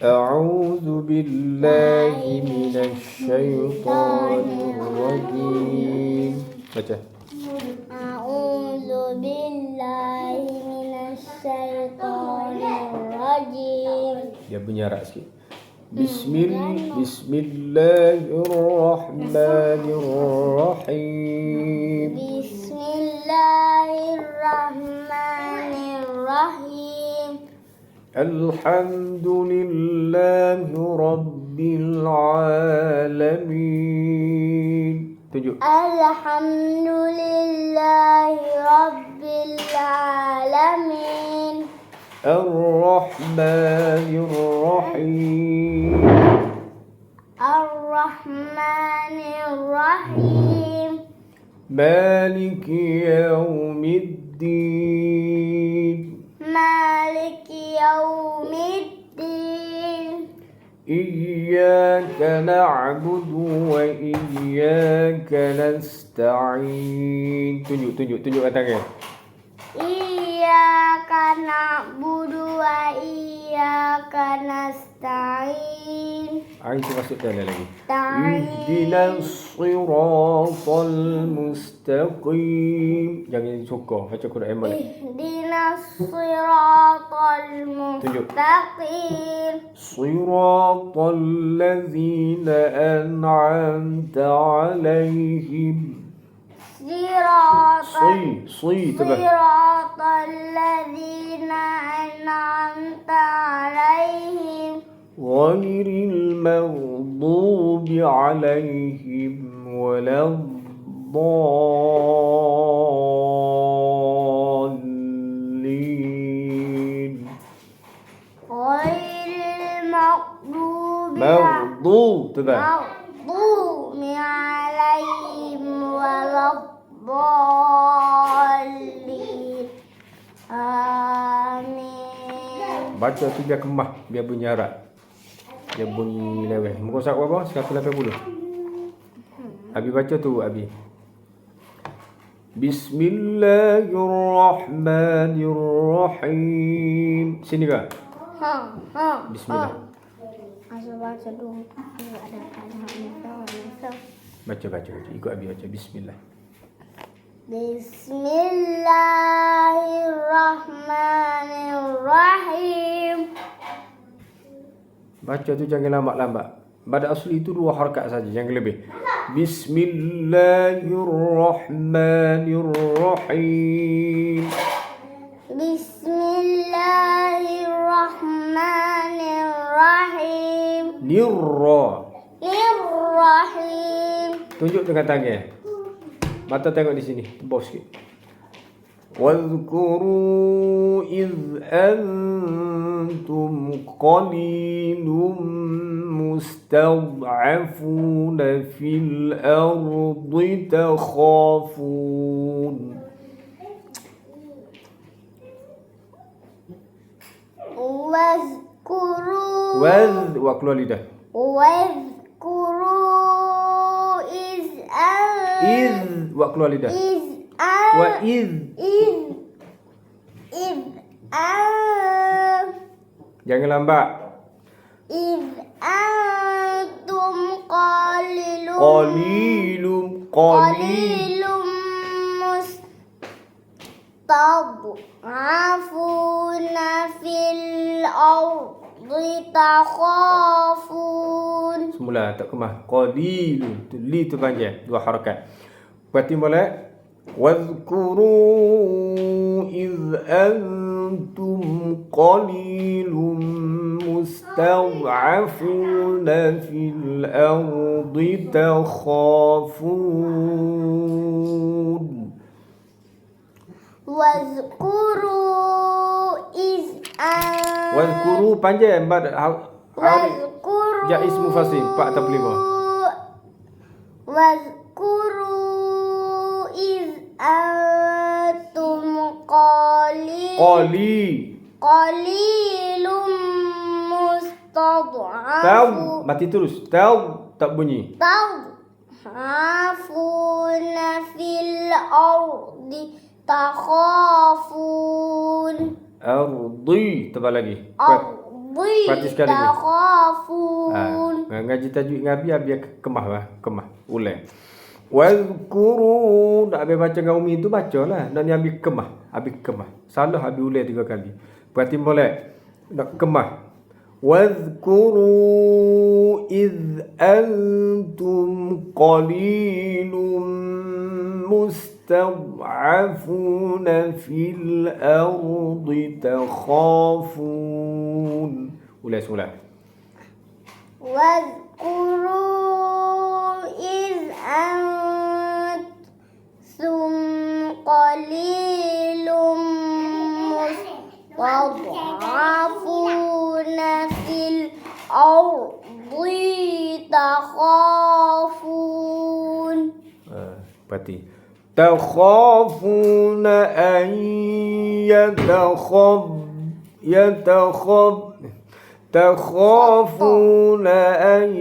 أعوذ بالله من الشيطان الرجيم. Baca. A'udzu billahi minasyaitonir rajim. Dia bunyarak sikit. Bismillahirrahmanirrahim. Bismillahirrahmanirrahim. Alhamdulillahi Rabbil Alamin. Tunjuk. Alhamdulillahi Rabbil Alamin. Ar-Rahmanir-Rahim. Ar-Rahmanir-Rahim. Maliki Yawmiddin. Maliki Yawmiddin. Iyyaka na'budu wa iyyaka nasta'in. Tunjuk kat tangan. Iyyaka na'budu wa iyyaka nasta'in. Itu masuk dalam lagi. Ta'in. Ihdinas siratal mustaqim. Jangan sokong. Baca Quran balik. Ihdinas siratal mustaqim. Siratal ladzina an'amta alaihim. Siratal ladzina an'amta alaihim. Ghairil maghdubi alaihim waladdallin. Ghairil maghdubi alaihim waladdallin. Amin. Baca tu biar kemah, biar bunyi Arab. Dia bunyi leweh. Muka surat berapa? 180. Abi baca tu, Abi. Bismillahirrahmanirrahim. Sini ke? Bismillah. Asal baca dulu. Ada Baca. Ikut Abi baca. Bismillah. Bismillahirrahmanirrahim. Baca tu jangan lambat-lambat. Pada asli itu 2 harakat saja, jangan lebih. Bismillahirrahmanirrahim. Bismillahirrahmanirrahim. Nirrahim. Tunjuk dengan tangan. Mata tengok di sini, bawah sikit. Wadhkuru idh antum qalilun mustad'afuna fil ardi takhafun. Wa keluar lidah. Wadhkuru Wa keluar lidah. Wa jangan lambat. Antum qalilum mustad'afuna fil ardi takhafun. Semula tak kemah. Qalilun. Li tu panjang, 2 harakat. Berarti boleh. Wadhkuru idh antum qalilun mustad'afuna fil ardi takhafun. Wadhkuru panjang. Ja ismu fasil 4 atau 5. Wadhkuru antum qalilum mustad'afun. Mati terus. Tak bunyi. Hafuna fil ardi takhafun. Ardi. Tebal lagi. Ardi Berarti sekali lagi. takhafun. Ngaji tajwid dengan Abi kemah lah. Kemah. Ulang. Wadhkuru. Nak Abi baca dengan Umi tu baca lah. Nak ni Abi kemah. Abi kemah. Salah Abi ulang 3 kali. Berarti boleh. Nak kemah. Wadhkuru idh antum qalilum مستضعفون في الأرض تخافون ulang semula واذكروا إذ أنتم قليل مستضعفون في الأرض تخافون. berarti تخافون أن تخافون أن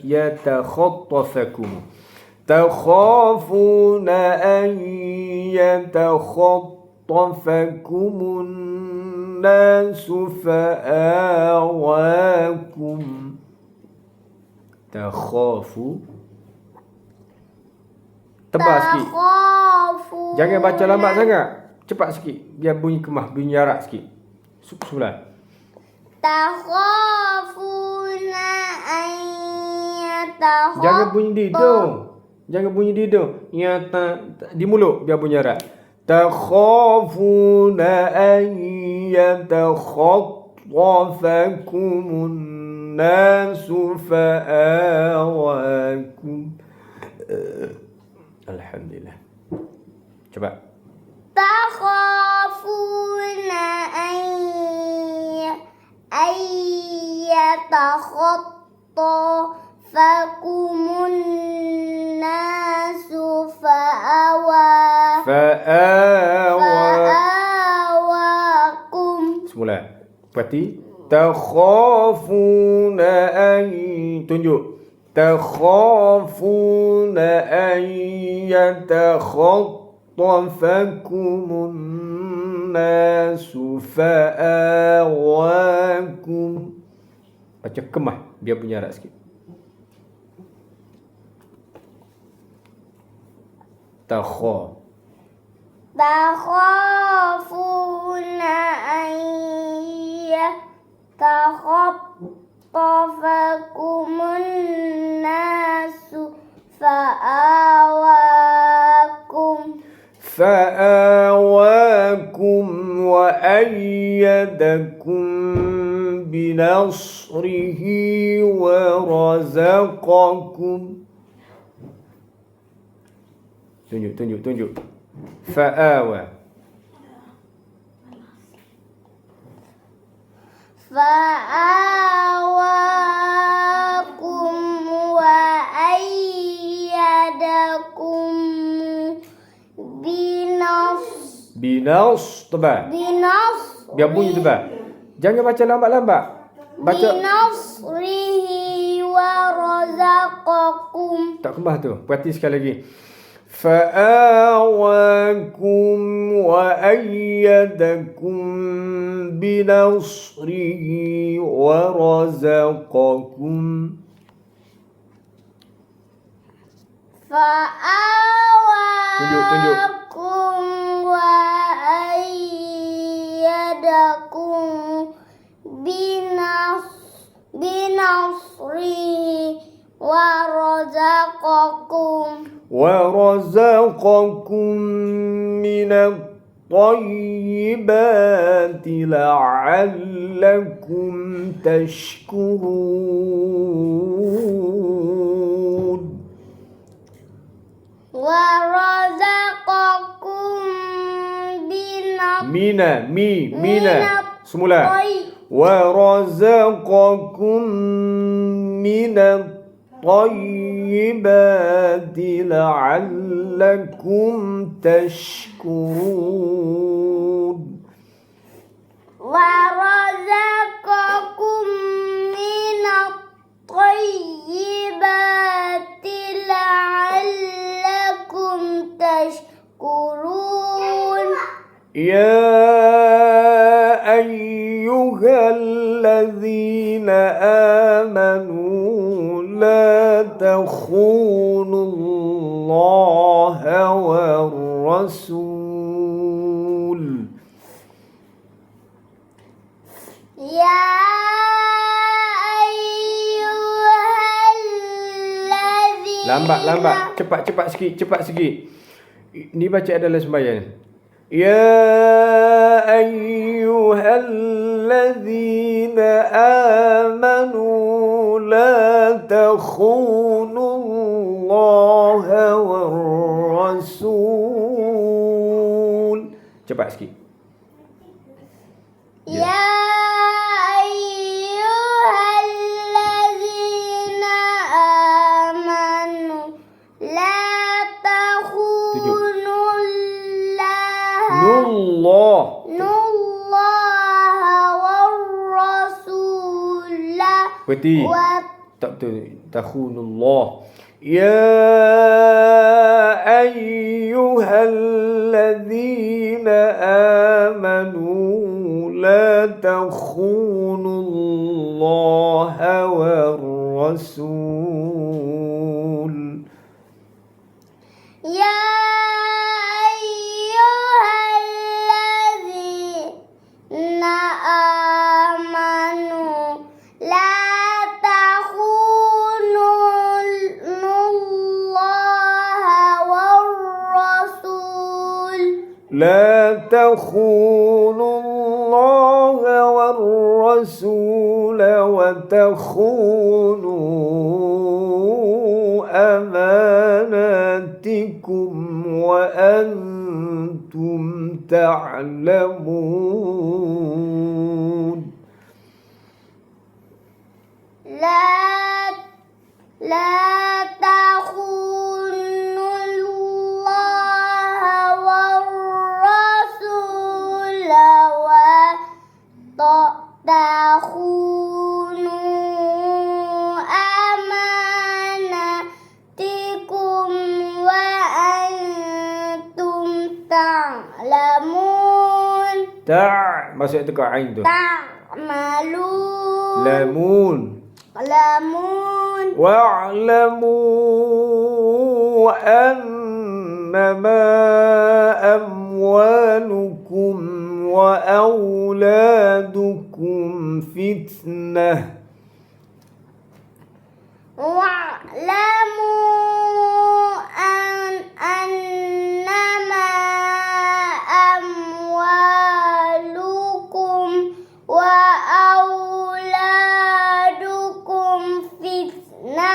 يتخطفكم تخافون أن يتخطفكم الناس فآواكم تخافوا tebal sikit. Jangan baca lambat sangat. Cepat sikit. Biar bunyi kemah, bunyi jarak sikit. Semula. Takhafuna ayyatakhaf. Jangan bunyi didung. Jangan bunyi didung. Di mulut biar bunyi jarak. Takhafuna ayyatakhaffakumun nasu fa'awakum. Alhamdulillah. Coba. Takhafuna ayyatakhaffakumun nasu fa'awakum. Semula. Berarti takhafuna tunjuk. تخافون أن يتخطفكم الناس فآواكم. Baca kemah biar punya jarak sikit. Takhafuna an takhaffakumun nasu فآواكم وأيدكم بنصره ورزقكم. tunjuk. فآوى فآواكم وأيدكم binas tebal. Biar bunyi tebal. Jangan baca lambat-lambat. Baca binasrihi wa razaqakum. Tak kembah tu. Perhati sekali lagi. فآواكم وأيدكم بنصره ورزقكم. فآواكم وأيدكم بنصره ورزقكم من الطيبات لعلكم تشكرون. ورزقكم semula. ورزقكم من الطيبات لعلكم تشكرون. ورزقكم من الطيبات لعلكم تشكرون. يا أيها الذين آمنوا لا تخونوا الله والرسول. يا ayyuhalladzina. Lambat. Cepat sikit. Ni baca adalah sembahyang. Ya ayyuhalladzina amanu la takhunu Allah war rasul. Cepat sikit. Ya ayyuhalladzina amanu la Nullah war rasula. Berhenti. Tak betul. Takhunullah. Ya ayyuhalladzina amanu la takhunullah war rasul. Ya ayyuhalladzina amanu la takhunullaha war rasul. لا تخونوا الله والرسول وتخونوا أماناتكم وأنتم تعلمون. لا تخونوا الله والرسول وتخونوا أماناتكم وأنتم تعلمون. Maksud tekak ain tu. تعملون. Lamun. واعلموا أنما أموالكم وأولادكم فتنة. واعلموا أنما أموالكم وأولادكم فتنة.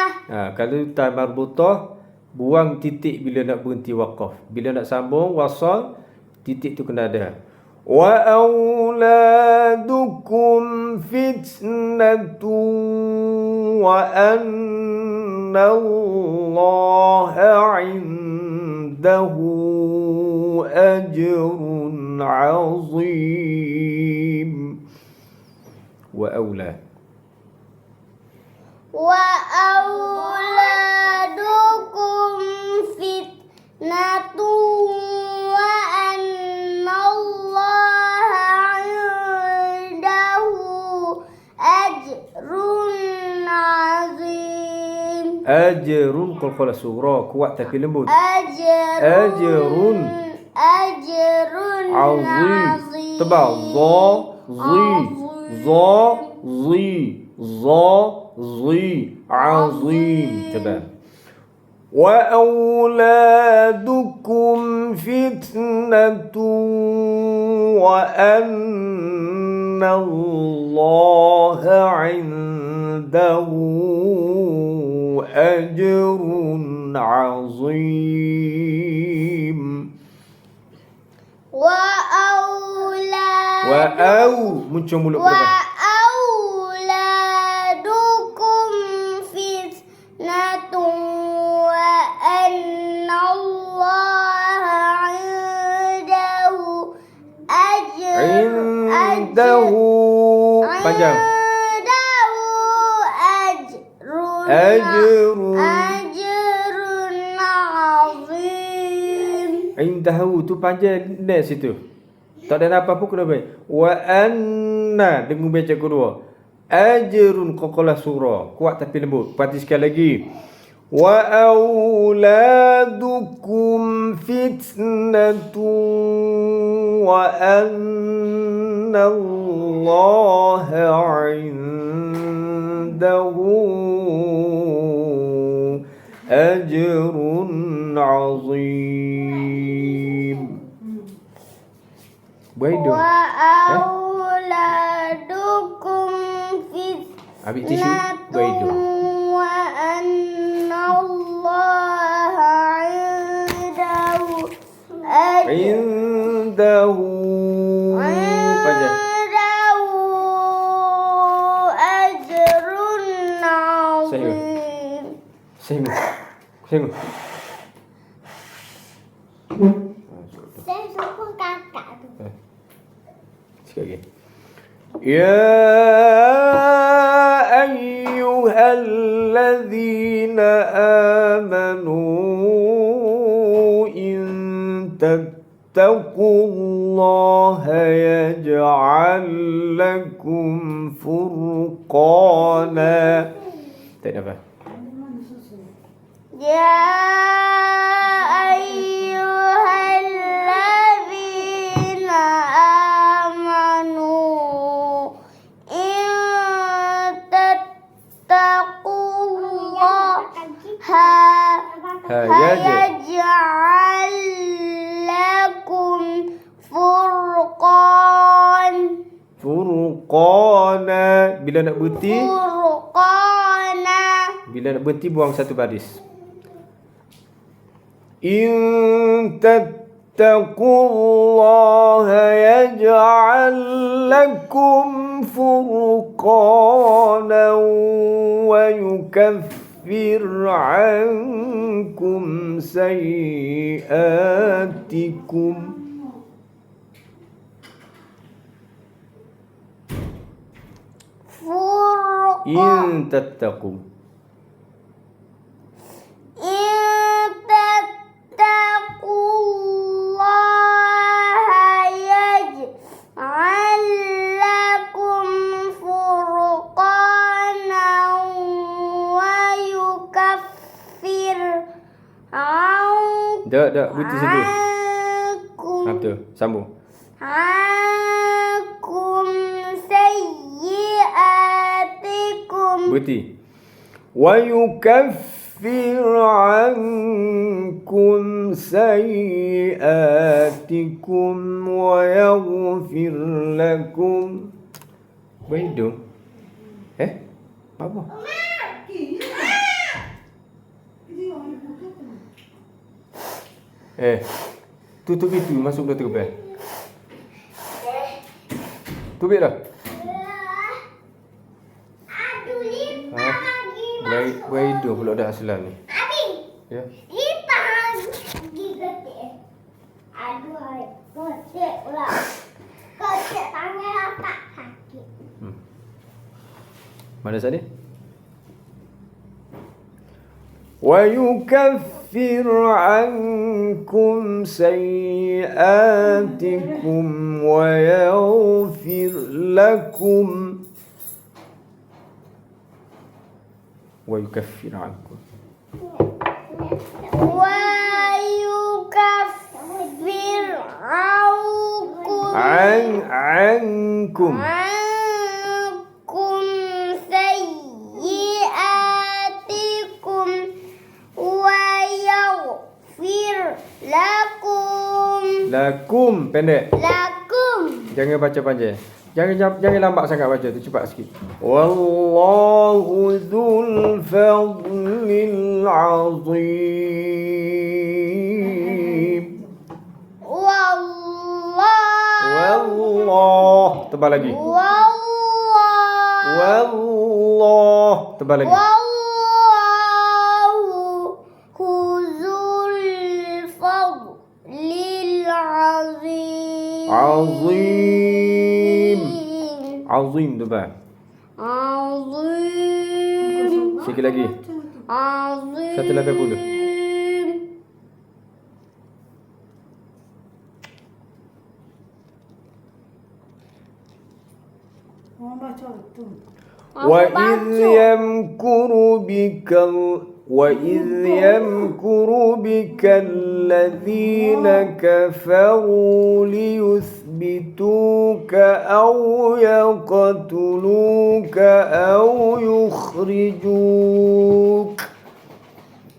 Kalau ta marbutah, buang titik bila nak berhenti waqaf. Bila nak sambung wasal, titik tu kena ada. Wa auladukum fitnatun wa anna Allaha 'indahu ajrun 'azim. Wa aulad. وأولادكم فتنة وأن الله عنده أجر عظيم. Ajrun qalqala surah kuat tapi lembut. أجر Ajrun عظيم. tebal zi عظيم تمام. وأولادكم فتنة وأن الله عنده أجر عظيم. muncul mulut ke depan. وأولادكم فتنة وأن الله عنده عنده panjang. أجر عظيم. Indahu tu panjang nes itu. Tak ada apa pun kena baik. Wa anna dengan baca kedua. Ajrun qaqalah surah. Kuat tapi lembut. Parti sekali lagi. Wa auladukum fitnatun wa anna Allaha indahu ajrun azim. Waidu. Wa auladukum Ambil tisu. Waidu. wa annallaha indahu Indahu. Baca. ajrun Saya. azim. Sengok. Sengok. Saya suka kakak tu. Sekali lagi. Ya ayyuhalladzina amanu in tattaqullaha yaj'al lakum furqana. Tak ada apa. Ya ayyuhalladzina amanu in tattaqullaha yaj'al lakum furqan. Furqana. Bila nak berhenti, Furqana. bila nak berhenti buang satu baris. In tattaqullaha yaj'al lakum furqana wa yukaffir ankum sayyi'atikum. Furqan. In tattaqu. In tattaqullaha yaj'al lakum furqanan wa yukaffir Dak, berhenti situ. ankum Betul. Sambung. ankum sayyi'atikum. Berhenti. Wa yukaffir ankum sayyi'atikum wa yaghfir lakum. Berhidung. Apa? Tutup itu, masuk dah terkebal. Tutup dah. Aduh, limpah lagi. Berhidung pula dah aslan ni. Abi, Ya. limpah lagi getik. Aduh, hai. Getik pula. Getik tangan tak sakit. Mana tadi? Wa yukaffir ankum sayyi'atikum wa yaghfir lakum. Wa yukaffir ankum. Wa yukaffir Ankum. ankum sayyi'atikum wa yaghfir Lakum pendek. lakum. Jangan baca panjang. Jangan lambat sangat baca tu, cepat sikit. Wallahu dzul fadlil azim. Wallah. Tebal lagi. Wallah. Tebal lagi. Wallahu dzul fadlil azim. Azim. Azim tebal. Azim. Sikit lagi. Azim. 180. Orang baca tu. وإذ يمكر بك وإذ يمكر بك الذين كفروا ليثبتوك أو يقتلوك أو يخرجوك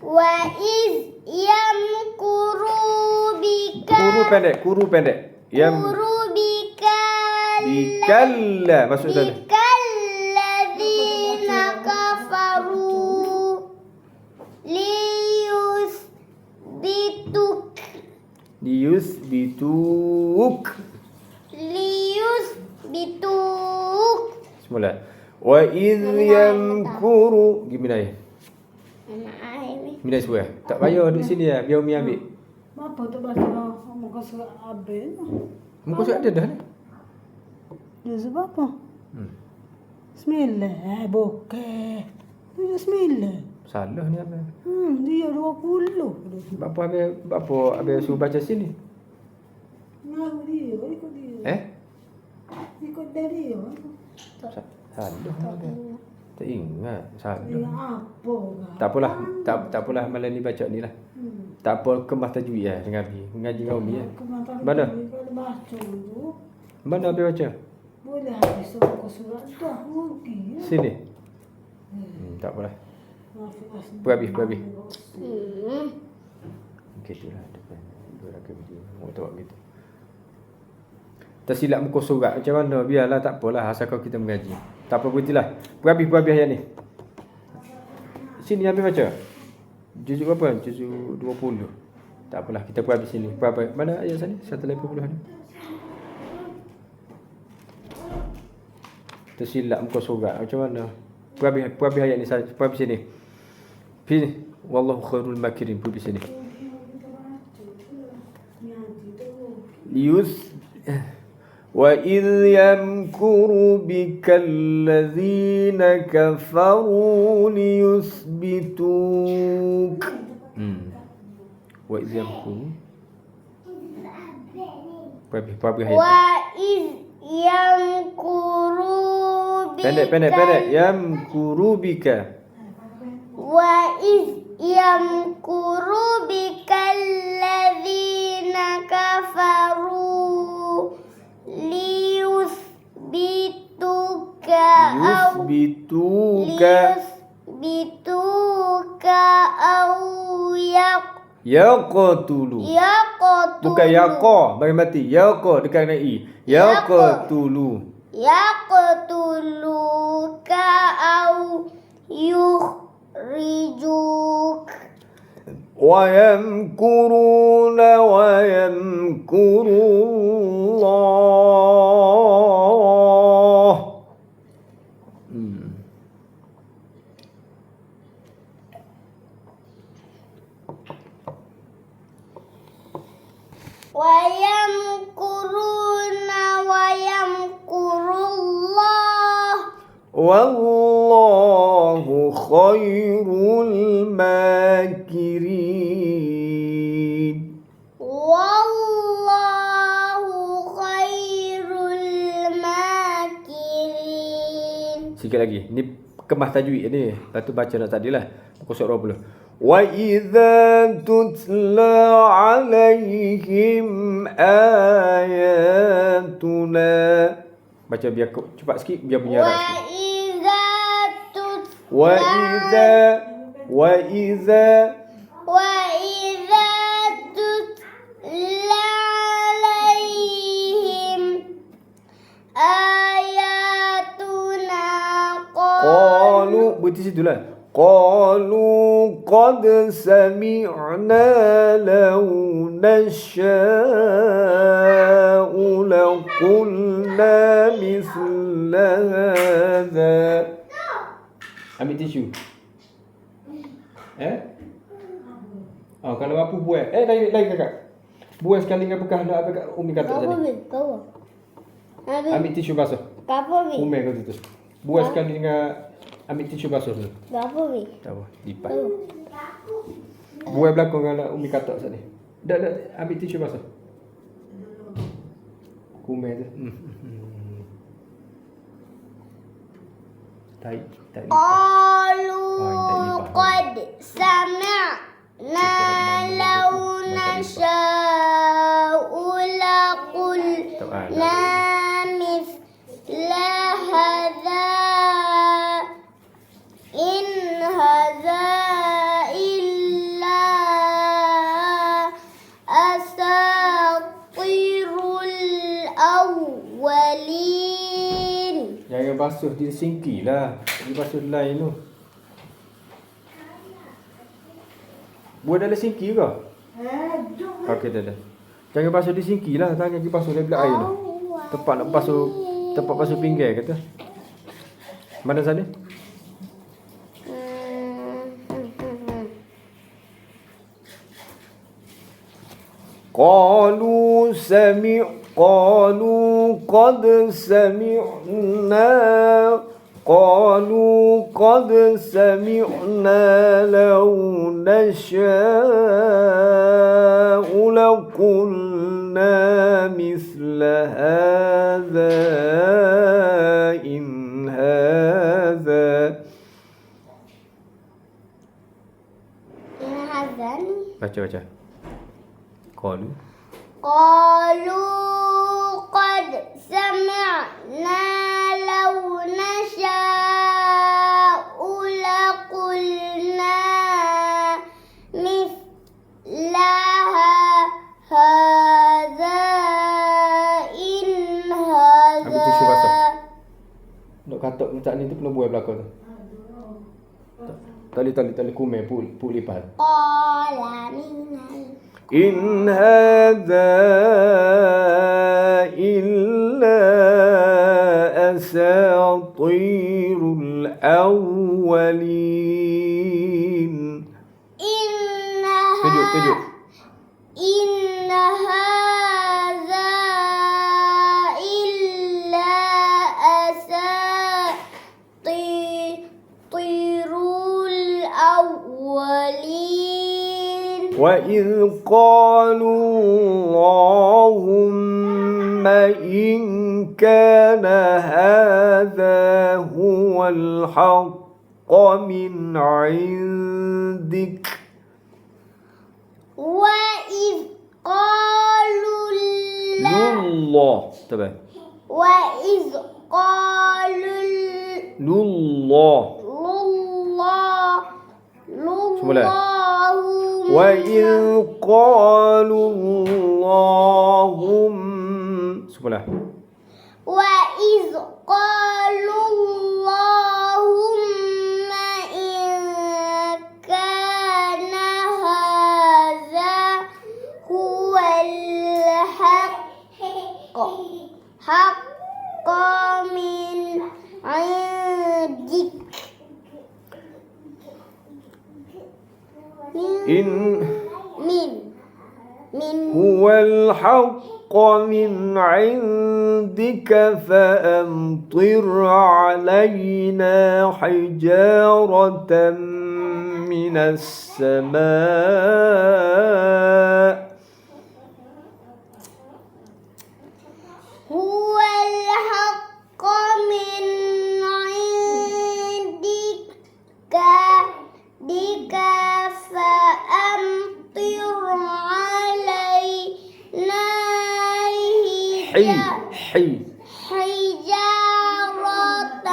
وإذ يمكر بك Kuru pendek بك Bikalla Maksud sana بك الذين كفروا ليثبتوك Liyuthbituk Semula وإذ يمكر Gimana ya? Minai semua. Tak payah duduk sini lah. Biar Umi ambil. Apa tu baca muka surat habis? Muka surat ada dah ni. Dia sebab apa? Bismillah, bokeh. Dia Bismillah. Salah ni Abang. Dia 20. Bapa habis suruh baca sini. Ngaku dia, ikut dia. Ikut dari dia. Salah Abang. Tak ingat. Salah. Dia apa kan? Tak apalah. Tak apalah malam ni baca ni lah. Tak apa kemas tajwid lah dengan Abi. Mengaji dengan Umi lah. Mana? Kalau baca tu, Mana Abi baca? boleh habis muka surat dah rugi. Sini. Tak apalah. Berhabis. Okey tu lah. Dua rakam video. Mau tengok gitu. Tersilap muka surat macam mana? Biarlah tak apalah. Asalkan kita mengaji. Tak apa berhentilah. Berhabis ayat ni. Sini Abi baca. Juzuk berapa? Juzuk 20. Tak apalah. Kita berhabis sini. Berapa? Mana ayat sana? 180 ni. Tersilap muka surat macam mana? Berhabis ayat ni. Berhabis sini. Sini. Wallahu khairul makirin. Berhabis sini. وَإِذْ يَمْكُرُ بِكَ الَّذِينَ كَفَرُوا لِيُثْبِتُوكَ وَإِذْ يَمْكُرُ وَإِذْ يَمْكُرُ بِكَ pendek يَمْكُرُ بِكَ وَإِذْ يَمْكُرُ بِكَ الَّذِينَ كَفَرُوا ليثبتوك أو يقتلوا bukan yaqa bagi mati yaqa dekat dengan i يقتلوك أو يخرجوك ويمكرون ويمكر الله ويمكرون ويمكر الله والله خير الماكرين والله خير الماكرين. Sikit lagi. Ni kemas tajwid ni. Lepas tu baca nak tadilah. Muka surat 20. وَإِذَا تُتْلَى عَلَيْهِمْ آيَاتُنَا Baca biar cepat sikit biar bunyi Arab sikit. وَإِذَا تُتْلَى عَلَيْهِمْ آيَاتُنَا قالوا berhenti situ lah. قالوا قد سمعنا لو نشاء لقلنا مثل هذا. Ambil tisu. Kalau apa buat. Lain kakak. Buat sekali dengan bekas nak apa kat Umi kata tadi. Ambil tisu basah. Umi kata tu. Buat sekali dengan ambil tisu basah dulu. Tak apa, lipat. Buat belakang dengan Umi kata tadi. Dah ambil tisu basah. Kumel tu. Tak. قالوا قد سمعنا لو نشاء لقلنا مثل هذا إن هذا إلا أساطير الأولين. Jangan basuh di sinki lah. Dia basuh lain tu. Buat dalam sinki ke? Okey dah. Jangan basuh di sinki lah. Tangan pergi basuh dalam air tu. Tempat basuh pinggan kata. Mana sana? قالوا قد سمعنا لو نشاء لقلنا مثل هذا إن هذا baca قالوا قد سمعنا لو نشاء لقلنا مثل هذا إن هذا. Nak katak macam ni tu kena buat belakang tu. Tali kumai pul lipat. إن هذا إلا أساطير الأولين. تجو. إن هذا إلا أساطير الأولين. وإذ قالوا اللهم إن كان هذا هو الحق من عندك. وإذ قالوا الله تبع. وإذ قالوا الله وإذ قالوا اللهم وإذ قالوا اللهم إن كان هذا هو الحق من عندك هو الحق من عندك فأمطر علينا حجارة من السماء. هو الحق من عندك فأمطر علينا حجارة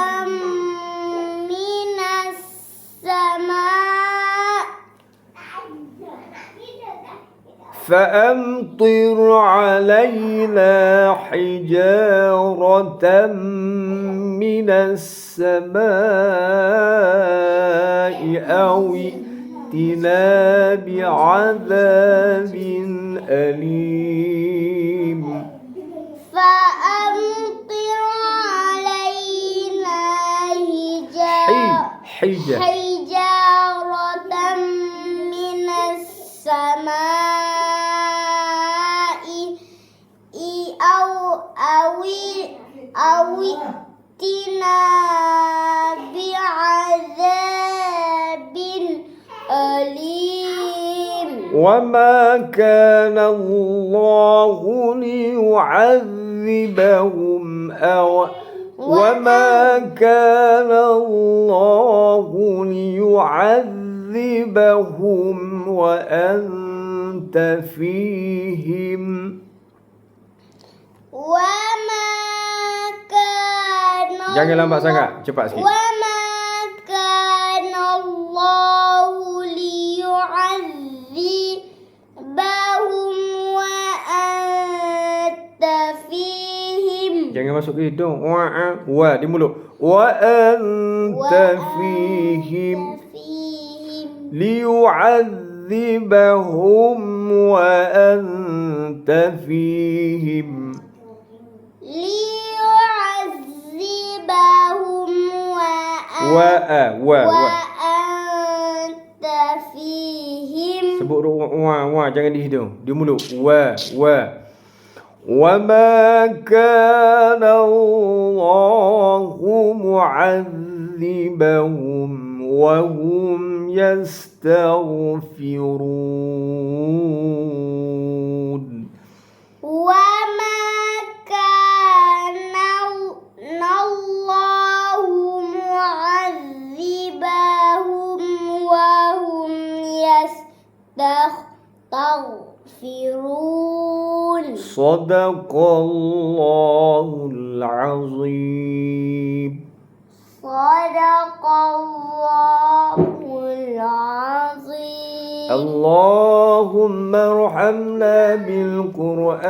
من السماء. فأمطر علينا حجارة من السماء أو ائتنا بعذاب أليم. فأمطر علينا حجارة من السماء أو ائتنا بعذاب أليم. وما كان الله ليعذبهم وما كان الله ليعذبهم وأنت فيهم وما كان Jangan lambat sangat, cepat sikit. وما كان الله ليعذبهم وأنت فيهم Jangan masuk ke hidung. Wa di mulut. Wa anta fihim liyu'adzibahum wa anta fihim ليعذبهم وأنت فيهم Sebut wa jangan di hidung, di mulut. وما كان الله معذبهم وهم يستغفرون وما كان الله معذبهم وهم يستغفرون صدق الله العظيم صدق الله العظيم اللهم ارحمنا بالقرآن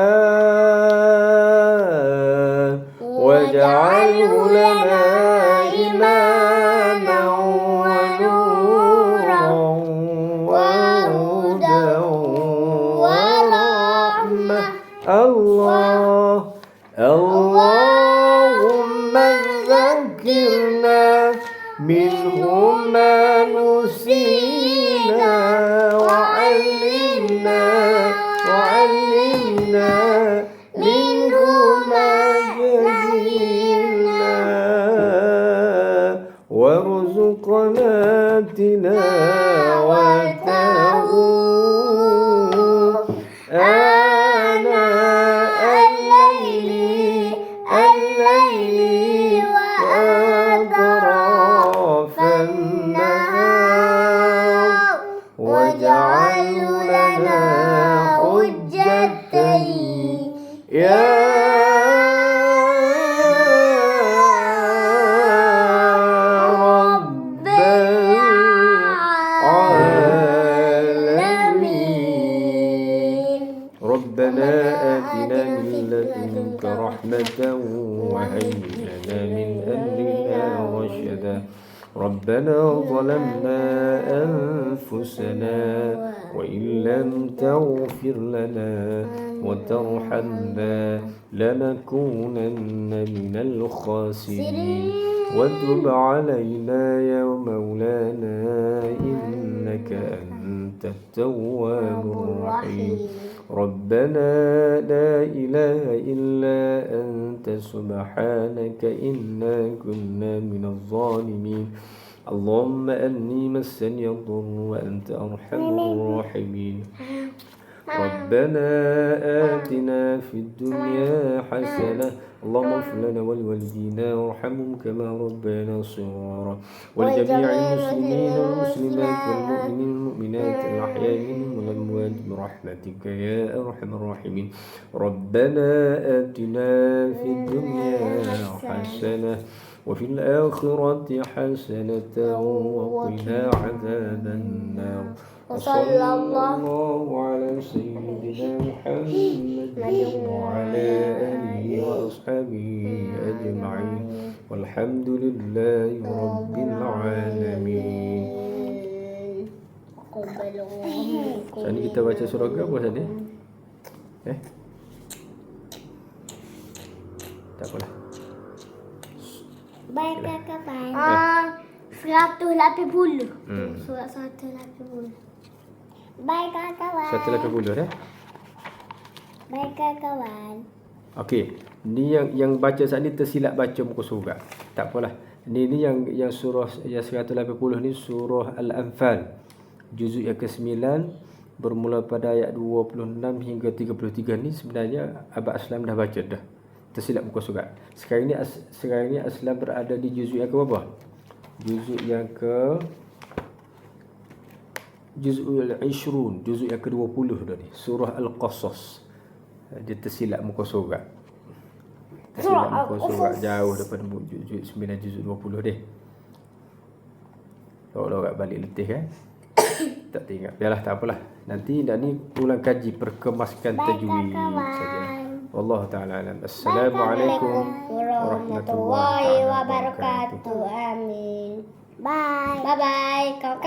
واجعله لنا إماما ونورا وهدى ورحمة اللهم ذكرنا منه ما نسينا وعلمنا منه ما جهلنا وارزقنا تلاوته آناء الليل وأطراف النهار واجعل لنا حجتين يا رب العالمين ربنا آتنا من لدنك رحمة وهيئ لنا من أمرنا رشدا ربنا ظلمنا أنفسنا وإن لم تغفر لنا وترحمنا لنكونن من الخاسرين وتب علينا يا مولانا إنك أنت التواب الرحيم ربنا لا إله إلا أنت سبحانك إنا كنا من الظالمين اللهم أني مسني الضر وأنت أرحم الراحمين ربنا آتنا في الدنيا حسنة اللهم اغفر لنا ولوالدينا وارحمهم كما ربنا صغارا ولجميع المسلمين والمسلمات والمؤمنين والمؤمنات الأحياء منهم والأموات برحمتك يا أرحم الراحمين ربنا آتنا في الدنيا حسنة وفي الآخرة حسنة وقنا عذاب النار وصلى الله على سيدنا محمد وعلى آله وأصحابه أجمعين والحمد لله رب العالمين. Sekarang ni kita baca surah ke apa tadi? Tak apalah. Baiklah kawan. 180. Surah 180. Baiklah kawan. 180 Baiklah kawan. Okey, ni yang baca saat ni tersilap baca muka surat. Tak apalah. Ni yang surah yang 180 ni surah Al-Anfal. Juzuk yang ke-9 bermula pada ayat 26 hingga 33 ni sebenarnya Abang Aslam dah baca dah. tersilap muka surat. Sekarang ni Aslam berada di juzuk yang ke berapa? Juzuk yang ke Juz'ul 20, juzuk yang ke-20 dah ni. Surah Al-Qasas. Dia tersilap muka surat. Tersilap muka surat jauh daripada juzuk 9, juzuk 20 dia. Lorak balik letih kan. Tak ingat. Biarlah tak apalah. Nanti ni ulang kaji perkemaskan tajwid saja. Wallahu taala alam. Assalamualaikum warahmatullahi wabarakatuh. Amin. Bye. Bye bye. Kawan-kawan.